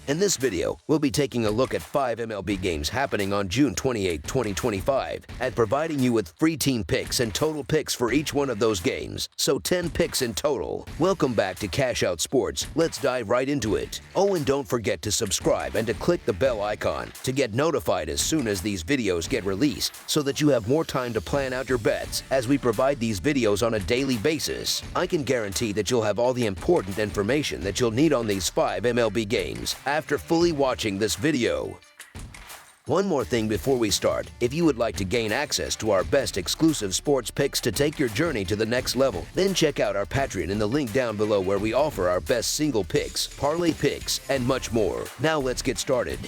In this video, we'll be taking a look at 5 MLB games happening on June 28, 2025, and providing you with free team picks and total picks for each one of those games, so 10 picks in total. Welcome back to Cash Out Sports. Let's dive right into it. Oh, and don't forget to subscribe and to click the bell icon to get notified as soon as these videos get released, so that you have more time to plan out your bets as we provide these videos on a daily basis. I can guarantee that you'll have all the important information that you'll need on these 5 MLB games after fully watching this video. One more thing before we start. If you would like to gain access to our best exclusive sports picks to take your journey to the next level, then check out our Patreon in the link down below, where we offer our best single picks, parlay picks, and much more. Now let's get started.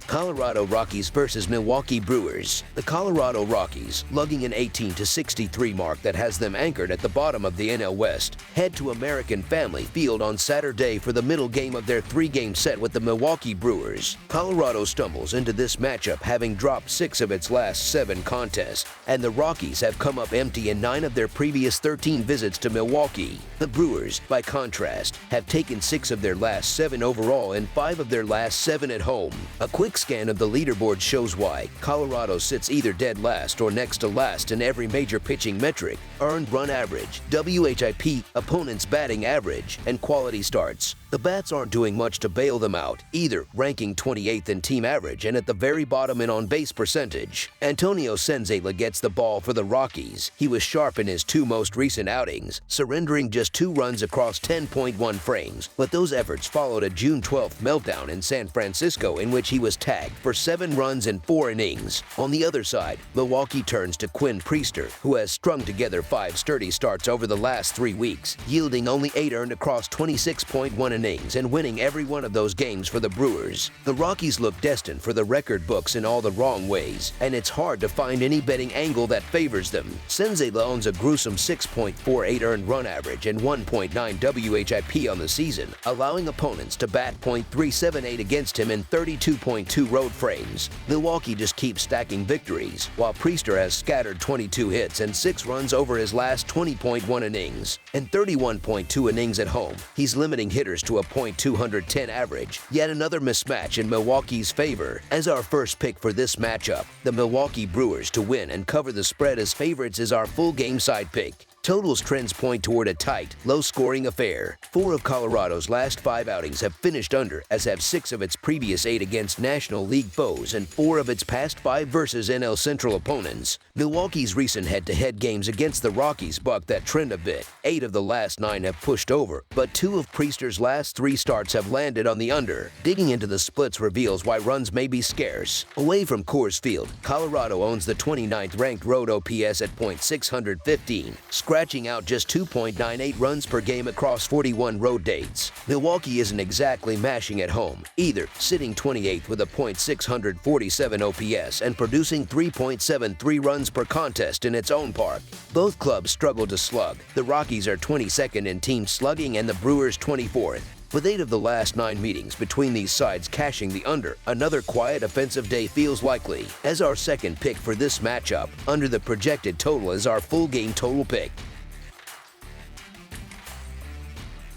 Colorado Rockies versus Milwaukee Brewers. The Colorado Rockies, lugging an 18-63 mark that has them anchored at the bottom of the NL West, head to American Family Field on Saturday for the middle game of their 3-game set with the Milwaukee Brewers. Colorado stumbles into this matchup having dropped 6 of its last 7 contests, and the Rockies have come up empty in 9 of their previous 13 visits to Milwaukee. The Brewers, by contrast, have taken 6 of their last 7 overall and 5 of their last 7 at home. A quick scan of the leaderboard shows why. Colorado sits either dead last or next to last in every major pitching metric: earned run average, WHIP, opponent's batting average, and quality starts. The bats aren't doing much to bail them out either, ranking 28th in team average and at the very bottom in on-base percentage. Antonio Senzatela gets the ball for the Rockies. He was sharp in his 2 most recent outings, surrendering just 2 runs across 10.1 frames, but those efforts followed a June 12th meltdown in San Francisco in which he was tagged for 7 runs in 4 innings. On the other side, Milwaukee turns to Quinn Priester, who has strung together 5 sturdy starts over the last 3 weeks, yielding only 8 earned across 26.1 innings and winning every one of those games for the Brewers. The Rockies look destined for the record books in all the wrong ways, and it's hard to find any betting angle that favors them. Senzatela owns a gruesome 6.48 earned run average and 1.9 WHIP on the season, allowing opponents to bat .378 against him in 32.2 road frames. Milwaukee just keeps stacking victories, while Priester has scattered 22 hits and 6 runs over his last 20.1 innings. In 31.2 innings at home, he's limiting hitters to a .210 average, yet another mismatch in Milwaukee's favor. As our first pick for this matchup, the Milwaukee Brewers to win and cover the spread as favorites is our full game side pick. Totals trends point toward a tight, low-scoring affair. 4 of Colorado's last 5 outings have finished under, as have 6 of its previous 8 against National League foes and 4 of its past 5 versus NL Central opponents. Milwaukee's recent head-to-head games against the Rockies buck that trend a bit. 8 of the last 9 have pushed over, but 2 of Priester's last 3 starts have landed on the under. Digging into the splits reveals why runs may be scarce. Away from Coors Field, Colorado owns the 29th ranked road OPS at .615. Scratching out just 2.98 runs per game across 41 road dates. Milwaukee isn't exactly mashing at home either, sitting 28th with a .647 OPS and producing 3.73 runs per contest in its own park. Both clubs struggle to slug. The Rockies are 22nd in team slugging and the Brewers 24th. With 8 of the last 9 meetings between these sides cashing the under, another quiet offensive day feels likely. As our second pick for this matchup, under the projected total is our full game total pick.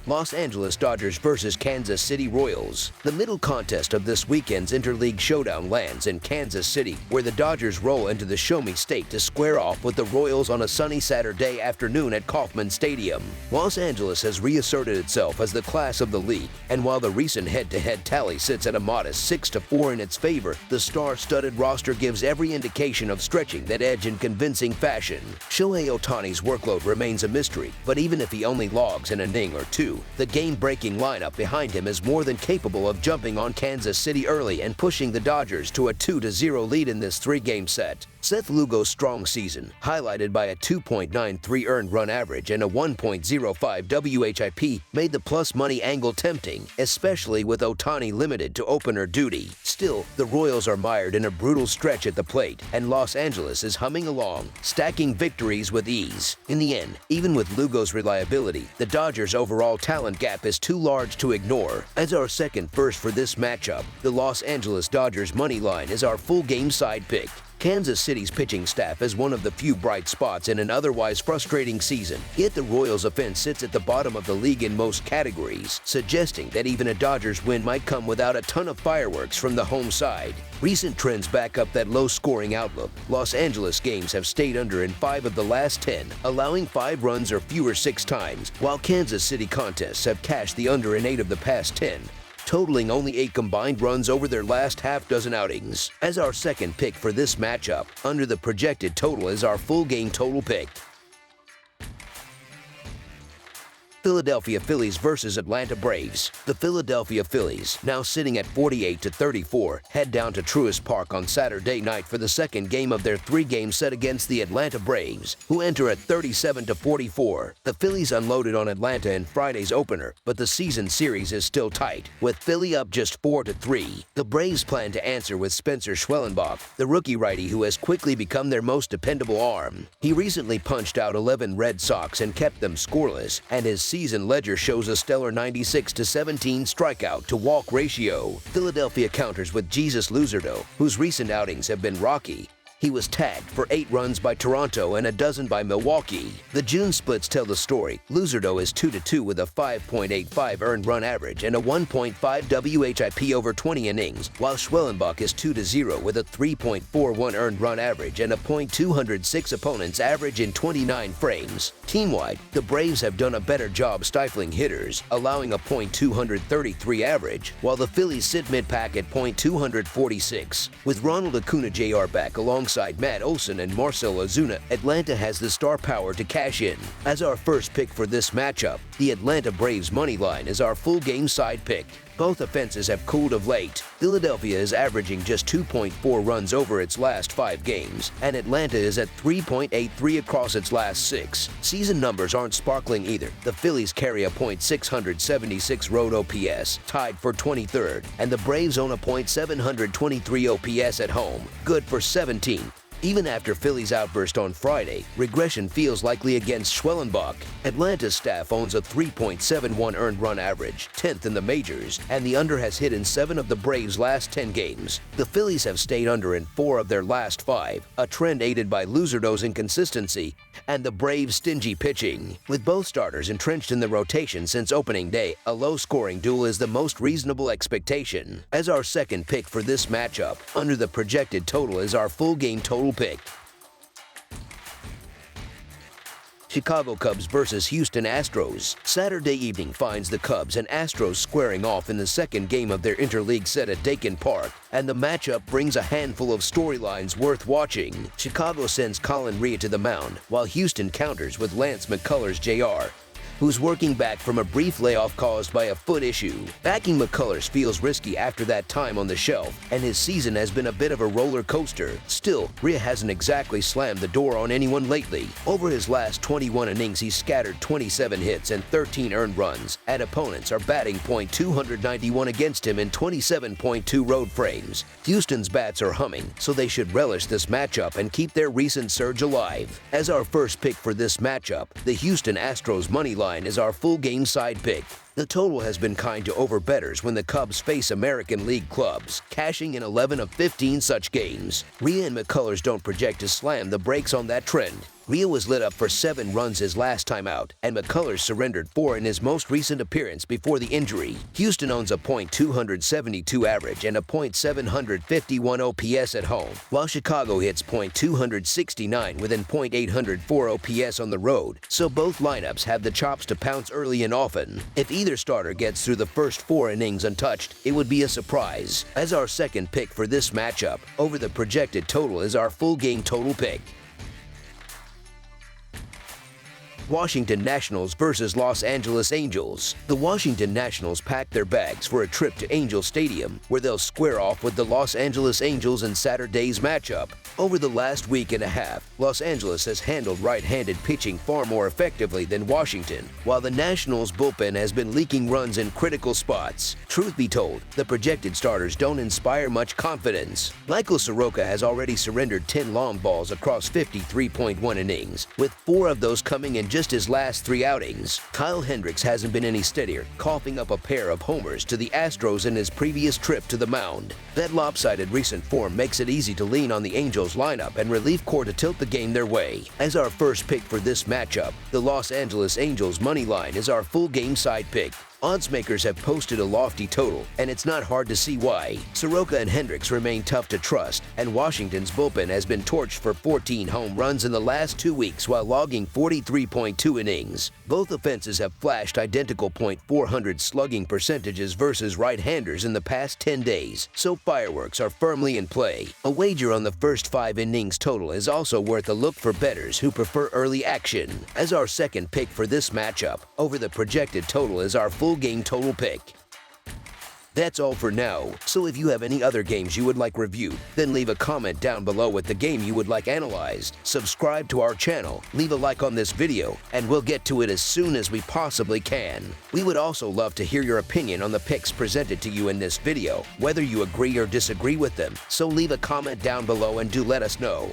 Los Angeles Dodgers versus Kansas City Royals. The middle contest of this weekend's interleague showdown lands in Kansas City, where the Dodgers roll into the Show Me State to square off with the Royals on a sunny Saturday afternoon at Kauffman Stadium. Los Angeles has reasserted itself as the class of the league, and while the recent head-to-head tally sits at a modest 6-4 in its favor, the star-studded roster gives every indication of stretching that edge in convincing fashion. Shohei Ohtani's workload remains a mystery, but even if he only logs an inning or 2, the game-breaking lineup behind him is more than capable of jumping on Kansas City early and pushing the Dodgers to a 2-0 lead in this 3-game set. Seth Lugo's strong season, highlighted by a 2.93 earned run average and a 1.05 WHIP, made the plus money angle tempting, especially with Ohtani limited to opener duty. Still, the Royals are mired in a brutal stretch at the plate, and Los Angeles is humming along, stacking victories with ease. In the end, even with Lugo's reliability, the Dodgers' overall talent gap is too large to ignore. As our second first for this matchup, the Los Angeles Dodgers money line is our full game side pick. Kansas City's pitching staff is one of the few bright spots in an otherwise frustrating season, yet the Royals' offense sits at the bottom of the league in most categories, suggesting that even a Dodgers win might come without a ton of fireworks from the home side. Recent trends back up that low-scoring outlook. Los Angeles games have stayed under in 5 of the last 10, allowing 5 runs or fewer 6 times, while Kansas City contests have cashed the under in 8 of the past 10, totaling only 8 combined runs over their last half-dozen outings. As our second pick for this matchup, under the projected total is our full game total pick. Philadelphia Phillies versus Atlanta Braves. The Philadelphia Phillies, now sitting at 48-34, head down to Truist Park on Saturday night for the second game of their 3-game set against the Atlanta Braves, who enter at 37-44. The Phillies unloaded on Atlanta in Friday's opener, but the season series is still tight, with Philly up just 4-3. The Braves plan to answer with Spencer Schwellenbach, the rookie righty who has quickly become their most dependable arm. He recently punched out 11 Red Sox and kept them scoreless, and his season ledger shows a stellar 96-17 strikeout-to-walk ratio. Philadelphia counters with Jesus Luzardo, whose recent outings have been rocky. He was tagged for 8 runs by Toronto and a dozen by Milwaukee. The June splits tell the story. Luzardo is 2-2 with a 5.85 earned run average and a 1.5 WHIP over 20 innings, while Schwellenbach is 2-0 with a 3.41 earned run average and a .206 opponent's average in 29 frames. Team-wide, the Braves have done a better job stifling hitters, allowing a .233 average, while the Phillies sit mid-pack at .246. With Ronald Acuna Jr. back alongside Matt Olson and Marcell Ozuna, Atlanta has the star power to cash in. As our first pick for this matchup, the Atlanta Braves money line is our full game side pick. Both offenses have cooled of late. Philadelphia is averaging just 2.4 runs over its last 5 games, and Atlanta is at 3.83 across its last 6. Season numbers aren't sparkling either. The Phillies carry a .676 road OPS, tied for 23rd, and the Braves own a .723 OPS at home, good for 17th. Even after Philly's outburst on Friday, regression feels likely against Schwellenbach. Atlanta's staff owns a 3.71 earned run average, 10th in the majors, and the under has hit in 7 of the Braves' last 10 games. The Phillies have stayed under in 4 of their last 5, a trend aided by Luzardo's inconsistency and the Braves' stingy pitching. With both starters entrenched in the rotation since opening day, a low-scoring duel is the most reasonable expectation. As our second pick for this matchup, under the projected total is our full game total pick. Chicago Cubs versus Houston Astros. Saturday evening finds the Cubs and Astros squaring off in the second game of their interleague set at Dakin Park, and the matchup brings a handful of storylines worth watching. Chicago sends Colin Rea to the mound, while Houston counters with Lance McCullers Jr., who's working back from a brief layoff caused by a foot issue. Backing McCullers feels risky after that time on the shelf, and his season has been a bit of a roller coaster. Still, Rea hasn't exactly slammed the door on anyone lately. Over his last 21 innings, he's scattered 27 hits and 13 earned runs, and opponents are batting .291 against him in 27.2 road frames. Houston's bats are humming, so they should relish this matchup and keep their recent surge alive. As our first pick for this matchup, the Houston Astros money line is our full game side pick. The total has been kind to over-bettors when the Cubs face American League clubs, cashing in 11 of 15 such games. Rea and McCullers don't project to slam the brakes on that trend. Rea was lit up for 7 runs his last time out, and McCullers surrendered 4 in his most recent appearance before the injury. Houston owns a .272 average and a .751 OPS at home, while Chicago hits .269 with an .804 OPS on the road, so both lineups have the chops to pounce early and often. If either starter gets through the first 4 innings untouched, it would be a surprise. As our second pick for this matchup, over the projected total is our full game total pick. Washington Nationals versus Los Angeles Angels. The Washington Nationals packed their bags for a trip to Angel Stadium, where they'll square off with the Los Angeles Angels in Saturday's matchup. Over the last week and a half, Los Angeles has handled right-handed pitching far more effectively than Washington, while the Nationals' bullpen has been leaking runs in critical spots. Truth be told, the projected starters don't inspire much confidence. Michael Soroka has already surrendered 10 long balls across 53.1 innings, with 4 of those coming in just his last 3 outings, Kyle Hendricks hasn't been any steadier, coughing up a pair of homers to the Astros in his previous trip to the mound. That lopsided recent form makes it easy to lean on the Angels lineup and relief corps to tilt the game their way. As our first pick for this matchup, the Los Angeles Angels money line is our full game side pick. Odds makers have posted a lofty total, and it's not hard to see why. Soroka and Hendricks remain tough to trust, and Washington's bullpen has been torched for 14 home runs in the last 2 weeks while logging 43.2 innings. Both offenses have flashed identical .400 slugging percentages versus right-handers in the past 10 days, so fireworks are firmly in play. A wager on the first 5 innings total is also worth a look for bettors who prefer early action. As our second pick for this matchup, over the projected total is our full game total pick. That's all for now, so if you have any other games you would like reviewed, then leave a comment down below with the game you would like analyzed. Subscribe to our channel, leave a like on this video, and we'll get to it as soon as we possibly can. We would also love to hear your opinion on the picks presented to you in this video, whether you agree or disagree with them, so leave a comment down below and do let us know.